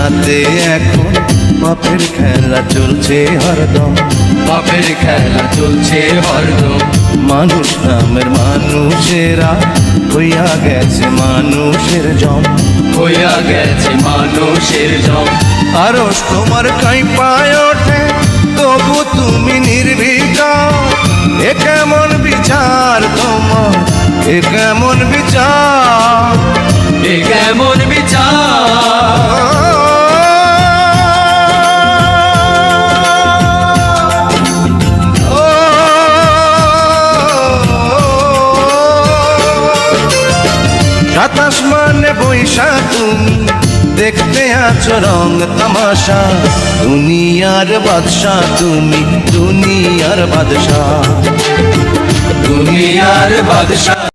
সাথে এখন পাপের খেলা চলছে হরদম, পাপের খেলা চলছে হরদম। মানুষ নামের মানুষেরা হইয়া গেছে মানুষের জম, হইয়া গেছে মানুষের জম। আরস তোমার কাঁপায় ওঠে তবু তুমি নির্বিকার। এ কেমন বিচার তোমার, এ কেমন বিচার, এ কেমন বিচার। সাতাশ মানে বৈশা তুমি দেখতে আছো রং তামাশা। দুনিয়ার বাদশাহ তুমি, দুনিয়ার বাদশাহ, দুনিয়ার বাদশা।